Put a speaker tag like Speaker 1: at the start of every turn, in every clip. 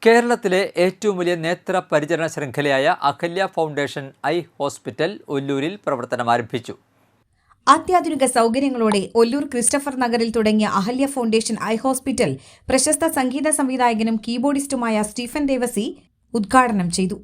Speaker 1: കേരളത്തിലെ ഏറ്റവും വലിയ നേത്ര പരിചരണ ശൃംഖലയായ അഹല്യ ഫൗണ്ടേഷൻ ഐ ഹോസ്പിറ്റൽ ഒല്ലൂരിൽ പ്രവർത്തനം ആരംഭിച്ചു.
Speaker 2: അത്യാധുനിക സൗകര്യങ്ങളോടെ ഒല്ലൂർ ക്രിസ്റ്റഫർ നഗറിൽ തുടങ്ങിയ അഹല്യ ഫൗണ്ടേഷൻ ഐ ഹോസ്പിറ്റൽ പ്രശസ്ത സംഗീത സംവിധായകനും കീബോർഡിസ്റ്റുമായ സ്റ്റീഫൻ ദേവസി ഉദ്ഘാടനം ചെയ്തു.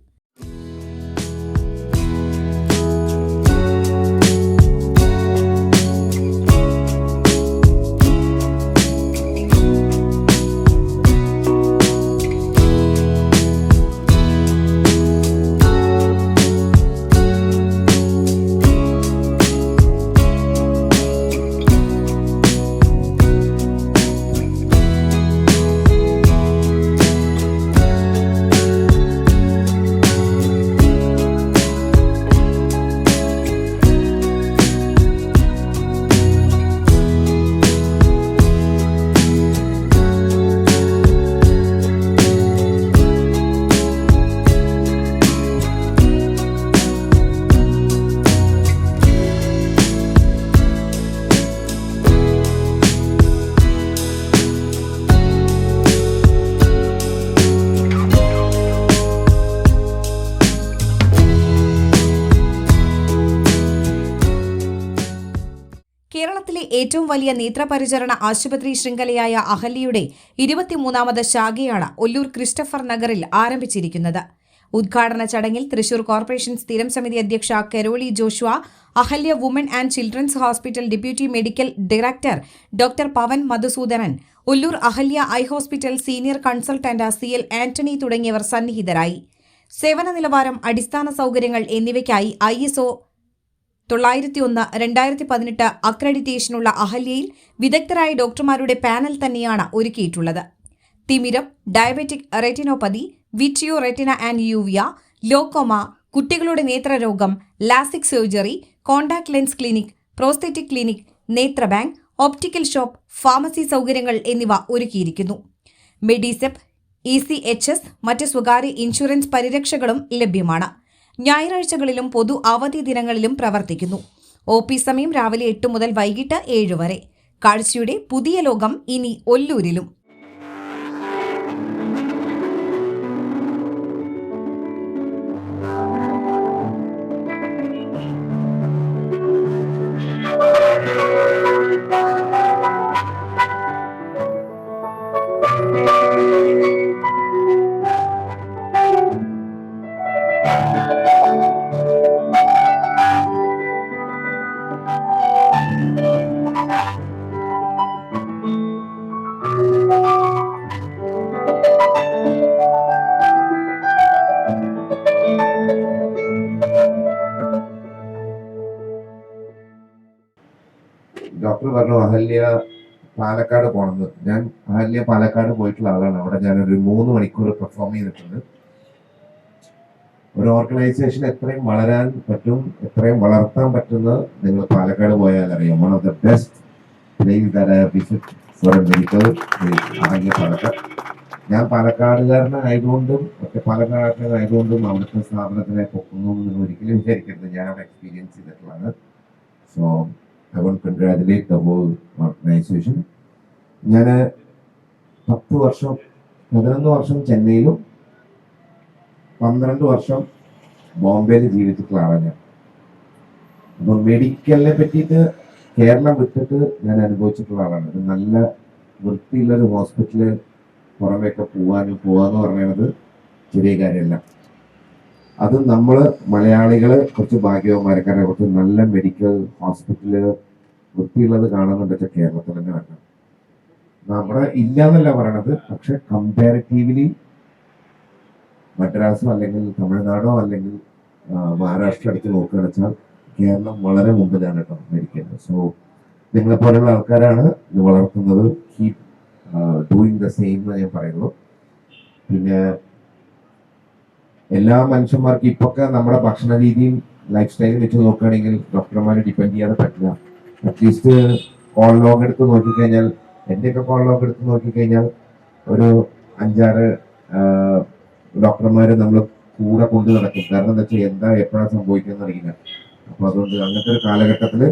Speaker 2: കേരളത്തിലെ ഏറ്റവും വലിയ നേത്രപരിചരണ ആശുപത്രി ശൃംഖലയായ അഹല്യയുടെ 23ാമത് ശാഖയാണ് ഒല്ലൂർ ക്രിസ്റ്റഫർ നഗറിൽ ആരംഭിച്ചിരിക്കുന്നത്. ഉദ്ഘാടന ചടങ്ങിൽ തൃശൂർ കോർപ്പറേഷൻ സ്ഥിരം സമിതി അധ്യക്ഷ Caroli Joshua, Ahalya woman and children's hospital deputy medical director doctor Pavan Madhusudanan, Ollur Ahalya eye hospital senior consultant CL Antony തുടങ്ങിയവർ സന്നിഹിതരായി. സേവന നിലവാരം, അടിസ്ഥാന സൗകര്യങ്ങൾ എന്നിവയ്ക്കായി ISO 901-2018 അക്രഡിറ്റേഷനുള്ള അഹല്യയിൽ വിദഗ്ധരായ ഡോക്ടർമാരുടെ പാനൽ തന്നെയാണ് ഒരുക്കിയിട്ടുള്ളത്. തിമിരം, diabetic retinopathy, vitreo retina and uvea, glaucoma, കുട്ടികളുടെ നേത്രരോഗം, LASIK surgery, contact lens clinic, prosthetic clinic, നേത്ര ബാങ്ക്, ഓപ്റ്റിക്കൽ ഷോപ്പ്, ഫാർമസി സൗകര്യങ്ങൾ എന്നിവ ഒരുക്കിയിരിക്കുന്നു. മെഡിസെപ്പ്, ECHS, മറ്റ് സ്വകാര്യ ഇൻഷുറൻസ് പരിരക്ഷകളും ലഭ്യമാണ്. ഞായറാഴ്ചകളിലും പൊതു അവധി ദിനങ്ങളിലും പ്രവർത്തിക്കുന്നു. OP സമയം രാവിലെ 8 മുതൽ വൈകിട്ട് 7 വരെ. കാഴ്ചയുടെ പുതിയ ലോകം ഇനി ഒല്ലൂരിലും.
Speaker 3: ഡോക്ടർ പറഞ്ഞു അഹല്യ പാലക്കാട് പോകണമെന്ന്. ഞാൻ അഹല്യ പാലക്കാട് പോയിട്ടുള്ള ആളാണ്. അവിടെ ഞാനൊരു 3 മണിക്കൂർ പെർഫോം ചെയ്തിട്ടുണ്ട്. ഒരു ഓർഗനൈസേഷൻ എത്രയും വളരാൻ പറ്റും, എത്രയും വളർത്താൻ പറ്റുന്ന നിങ്ങൾ പാലക്കാട് പോയാൽ അറിയാം. One of the best place that I have visit for a medical Ahalya Palakkad. ഞാൻ പാലക്കാടുകാരനായതുകൊണ്ടും പാലക്കാടുകാരനായതുകൊണ്ടും അവിടുത്തെ സ്ഥാപനത്തിനെ പൊക്കുന്നു എന്ന് ഒരിക്കലും വിചാരിക്കരുത്. ഞാൻ അവിടെ എക്സ്പീരിയൻസ് ചെയ്തിട്ടുള്ളതാണ്. So I want to congratulate the whole organization. ഞാൻ 11 വർഷം ചെന്നൈയിലും 12 വർഷം ബോംബെയിൽ ജീവിച്ചിട്ടുള്ള ആളാണ് ഞാൻ. അപ്പോൾ മെഡിക്കലിനെ പറ്റിയിട്ട് കേരളം വിട്ടിട്ട് ഞാൻ അനുഭവിച്ചിട്ടുള്ള ആളാണ്. ഒരു നല്ല വൃത്തിയുള്ളൊരു ഹോസ്പിറ്റല് പുറമേയൊക്കെ പോവാന്ന് പറയുന്നത് ചെറിയ കാര്യമല്ല. അത് നമ്മൾ മലയാളികൾ കുറച്ച് ഭാഗ്യവന്മാരെ, കാരണം കുറച്ച് നല്ല മെഡിക്കൽ ഹോസ്പിറ്റല് വൃത്തിയുള്ളത് കാണുന്നുണ്ട് വെച്ചാൽ കേരളത്തിൽ തന്നെ വരണം. നമ്മുടെ ഇല്ല എന്നല്ല പറയണത്, പക്ഷെ കമ്പാരിറ്റീവ്ലി മദ്രാസോ അല്ലെങ്കിൽ തമിഴ്നാടോ അല്ലെങ്കിൽ മഹാരാഷ്ട്ര അടുത്ത് നോക്കുകയാണെന്ന് വെച്ചാൽ കേരളം വളരെ മുമ്പിലാണ് കേട്ടോ മെഡിക്കലിന്. സോ നിങ്ങളെ പോലെയുള്ള ആൾക്കാരാണ് ഇത് വളർത്തുന്നത്. കീപ് ഡൂയിങ് ദ സെയിം എന്ന് ഞാൻ പറയുള്ളൂ. പിന്നെ എല്ലാ മനുഷ്യന്മാർക്കും ഇപ്പൊക്കെ നമ്മുടെ ഭക്ഷണ രീതിയും ലൈഫ് സ്റ്റൈലും വെച്ച് നോക്കുകയാണെങ്കിൽ ഡോക്ടർമാരെ ഡിപ്പെൻഡ് ചെയ്യാതെ പറ്റില്ല. അറ്റ്ലീസ്റ്റ് കോൾ ലോഗ് എടുത്ത് നോക്കിക്കഴിഞ്ഞാൽ, എന്റെയൊക്കെ കോൾ ലോഗ് എടുത്ത് നോക്കിക്കഴിഞ്ഞാൽ ഒരു 5-6 ഡോക്ടർമാര് നമ്മൾ കൂടെ കൊണ്ടു നടക്കും. കാരണം എന്താ വെച്ചാൽ എന്താ എപ്പോഴാണ് സംഭവിക്കുന്നത് അറിയില്ല. അപ്പൊ അതുകൊണ്ട് അങ്ങനത്തെ ഒരു കാലഘട്ടത്തില്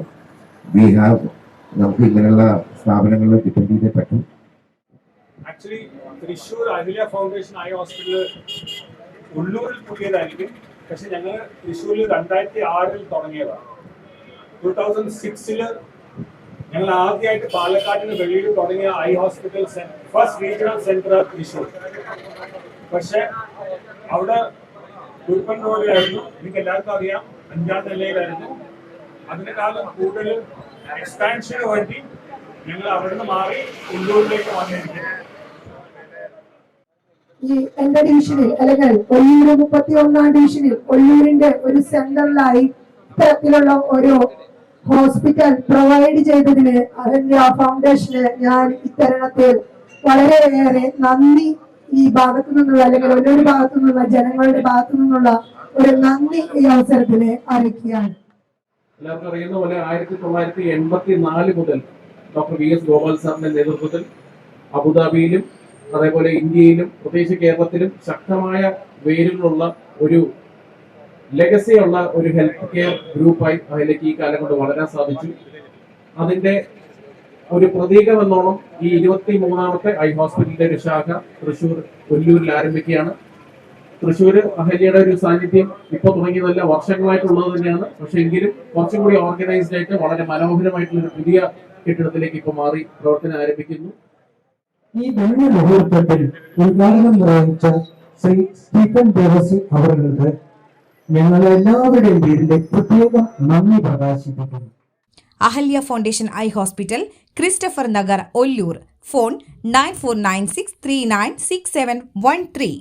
Speaker 3: നമുക്ക് ഇങ്ങനെയുള്ള സ്ഥാപനങ്ങളിൽ ഡിപ്പെൻഡ് ചെയ്തേ പറ്റും.
Speaker 4: Actually Thrissur Ahalya foundation eye hospital ഉള്ളൂരിൽ പുതിയതായിരിക്കും. പക്ഷെ ഞങ്ങൾ തൃശ്ശൂരിൽ 2006 തുടങ്ങിയതാണ്. 2006 ഞങ്ങൾ ആദ്യമായിട്ട് പാലക്കാടിന് വെളിയിൽ തുടങ്ങിയ eye hospital first regional centre Thrissur. പക്ഷെ അവിടെ കുറുപ്പൻ റോഡിലായിരുന്നു. എനിക്ക് എല്ലാവർക്കും അറിയാം, 5ാം നിലയിലായിരുന്നു. അതിനേക്കാളും കൂടുതൽ എക്സ്പാൻഷന് വേണ്ടി ഞങ്ങൾ അവിടുന്ന് മാറി ഉള്ളൂരിലേക്ക് വന്നിരിക്കുന്നു.
Speaker 5: ഈ എന്റെ ഡിവിഷനിൽ അല്ലെങ്കിൽ ഒല്ലൂര് 31ാം ഡിവിഷനിൽ ഒല്ലൂരിന്റെ ഒരു സെന്ററിലായി ഇത്തരത്തിലുള്ള ഒരു ഹോസ്പിറ്റൽ പ്രൊവൈഡ് ചെയ്തതിന് അഹല്യ ഫൗണ്ടേഷന് ഞാൻ ഇത്തരണത്തിൽ വളരെയേറെ നന്ദി ഈ ഭാഗത്തു നിന്നുള്ള അല്ലെങ്കിൽ ഒല്ലൂർ ഭാഗത്തു നിന്നുള്ള ജനങ്ങളുടെ ഭാഗത്തു നിന്നുള്ള ഒരു നന്ദി ഈ അവസരത്തിന് അറിയിക്കുകയാണ്.
Speaker 6: എല്ലാവർക്കും അറിയുന്ന പോലെ 1984 മുതൽ ഡോക്ടർ VS ഗോപാൽ സാറിന്റെ നേതൃത്വത്തിൽ അബുദാബിയിലും അതേപോലെ ഇന്ത്യയിലും പ്രത്യേകിച്ച് കേരളത്തിലും ശക്തമായ വേരുകളുള്ള ഒരു ലെഗസിയുള്ള ഒരു ഹെൽത്ത് കെയർ ഗ്രൂപ്പായി അതിലേക്ക് ഈ കാലം കൊണ്ട് വളരാൻ സാധിച്ചു. അതിന്റെ ഒരു പ്രതീകമെന്നോണം ഈ 23ാമത്തെ ഐ ഹോസ്പിറ്റലിന്റെ ഒരു ശാഖ തൃശ്ശൂർ ഒല്ലൂരിൽ ആരംഭിക്കുകയാണ്. തൃശ്ശൂർ അഹല്യയുടെ ഒരു സാന്നിധ്യം ഇപ്പോൾ തുടങ്ങിയതല്ല, വർഷങ്ങളായിട്ടുള്ളത് തന്നെയാണ്. പക്ഷെ എങ്കിലും കുറച്ചും കൂടി ഓർഗനൈസ്ഡ് ആയിട്ട് വളരെ മനോഹരമായിട്ടുള്ള ഒരു പുതിയ കെട്ടിടത്തിലേക്ക് ഇപ്പോൾ മാറി പ്രവർത്തനം ആരംഭിക്കുന്നു.
Speaker 7: ഈ ധന്യ മുഹൂർത്തത്തിൽ ഉദ്ഘാടനം നിർവഹിച്ച ശ്രീ സ്റ്റീഫൻ ദേവസി അവർക്ക് ഞങ്ങളെല്ലാവരുടെയും പേരിൽ പ്രത്യേകം നന്ദി പ്രകാശിപ്പിക്കുന്നു.
Speaker 2: Ahalya foundation eye hospital, Christopher Nagar, Ollur. Phone 9496396713.